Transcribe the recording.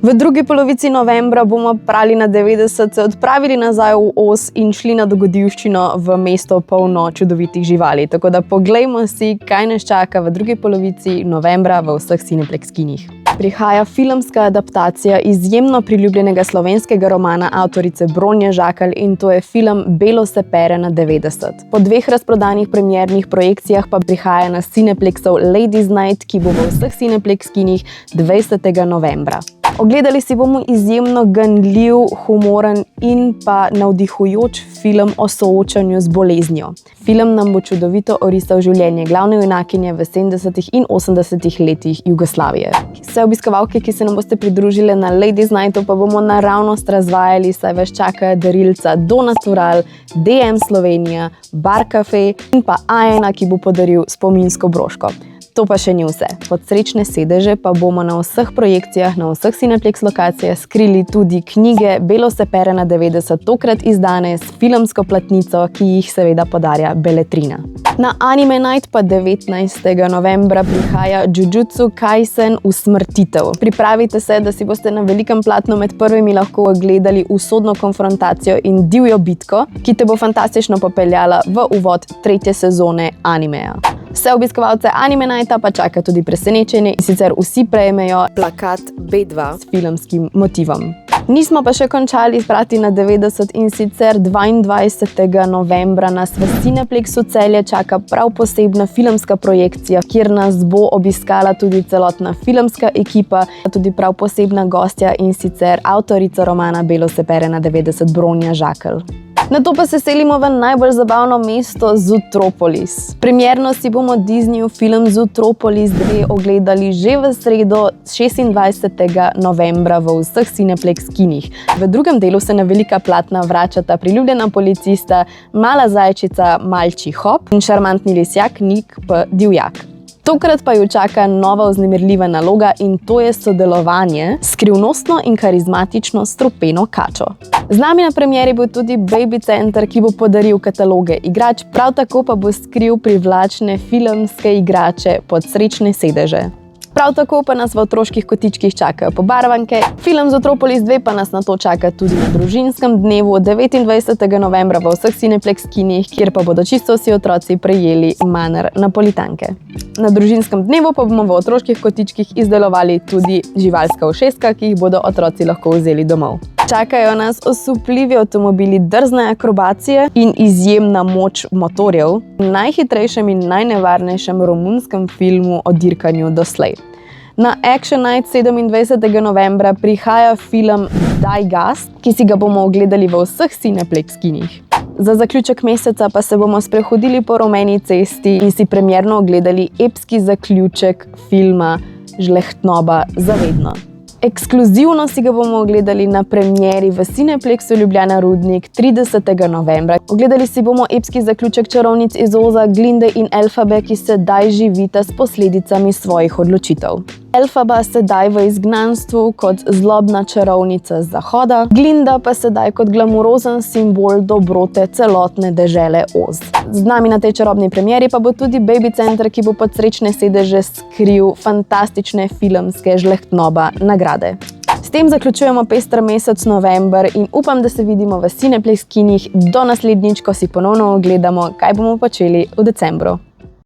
V drugi polovici novembra bomo prali na 90, se odpravili nazaj v Oz in šli na dogodivščino v mesto polno čudovitih živali. Tako da poglejmo si, kaj nas čaka v drugi polovici novembra v vseh Cineplex kinih. Prihaja filmska adaptacija izjemno priljubljenega slovenskega romana avtorice Bronje Žakelj in to je film Belo se pere na 90. Po 2 razprodanih premiernih projekcijah pa prihaja na Cineplexov Ladies Night, ki bo v vseh Cineplex kinih 20. novembra. Ogledali si bomo izjemno ganljiv, humoren in pa navdihujoč film o soočanju z boleznijo. Film nam bo čudovito orisal življenje glavne junakinje v 70. in 80. letih Jugoslavije. Vse obiskovalke, ki se nam boste pridružile na Ladies Nightu, pa bomo naravnost razvajali, saj vas čakajo darilca Do Natural, DM Slovenija, Bar Cafe in pa Ajena, ki bo podaril spominsko broško. To pa še ni vse. Pod srečne sedeže pa bomo na vseh projekcijah, na vseh Cineplex lokacijah skrili tudi knjige Belo se pere na 90, tokrat izdane s filmsko platnico, ki jih seveda podarja Beletrina. Na Anime Night pa 19. novembra prihaja Jujutsu Kaisen Usmrtitev. Pripravite se, da si boste na velikem platnu med prvimi lahko ogledali usodno konfrontacijo in divjo bitko, ki te bo fantastično popeljala v uvod 3. sezone animeja. Vse obiskovalce Anime Nighta pa čaka tudi presenečenje in sicer vsi prejmejo plakat B2 s filmskim motivom. Nismo pa še končali sprati na 90 in sicer 22. novembra nas v Cineplexu Celje čaka prav posebna filmska projekcija, kjer nas bo obiskala tudi celotna filmska ekipa, tudi prav posebna gostja in sicer avtorica romana Belo se pere na 90 Bronja Žakelj. Nato pa se selimo v najbolj zabavno mesto Zootropolis. Premierno si bomo Disneyjev film Zootropolis 2 ogledali že v sredo 26. novembra v vseh Cineplex kinih. V drugem delu se na velika platna vračata priljubljena policista, mala zajčica Malči Hop in šarmantni lisjak Nik P. Divjak. Tokrat pa ju čaka nova vznemirljiva naloga in to je sodelovanje s skrivnostno in karizmatično strupeno kačo. Z nami na premieri bo tudi Baby Center, ki bo podaril kataloge igrač, prav tako pa bo skril privlačne filmske igrače pod srečne sedeže. Prav tako pa nas v otroških kotičkih čakajo pobarvanke. Film Zootropolis 2 pa nas nato čaka tudi na družinskem dnevu 29. novembra v vseh Cineplex kinih, kjer pa bodo čisto vsi otroci prejeli manner napolitanke. Na družinskem dnevu pa bomo v otroških kotičkih izdelovali tudi živalska ušeska, ki jih bodo otroci lahko vzeli domov. Čakajo nas osupljivi avtomobili, drzne akrobacije in izjemna moč motorjev v najhitrejšem in najnevarnejšem romunskem filmu o dirkanju doslej. Na Action Night 27. novembra prihaja film Daj gas, ki si ga bomo ogledali v vseh Cineplex kinih. Za zaključek meseca pa se bomo sprehodili po Rumeni cesti in si premierno ogledali epski zaključek filma Žlehtnoba za vedno. Ekskluzivno si ga bomo ogledali na premieri v Cineplexu Ljubljana Rudnik 30. novembra. Ogledali si bomo epski zaključek čarovnic iz Oza, Glinde in Elfabe, ki sedaj živita s posledicami svojih odločitev. Elfaba sedaj v izgnanstvu kot zlobna čarovnica z zahoda, Glinda pa sedaj kot glamurozen simbol dobrote celotne dežele Oz. Z nami na tej čarobni premieri pa bo tudi Baby Center, ki bo pod srečne sedeže skril fantastične filmske Žlehtnoba nagrade. S tem zaključujemo pester mesec november in upam, da se vidimo v Cineplex kinih do naslednjič, ko si ponovno ogledamo, kaj bomo počeli v decembru.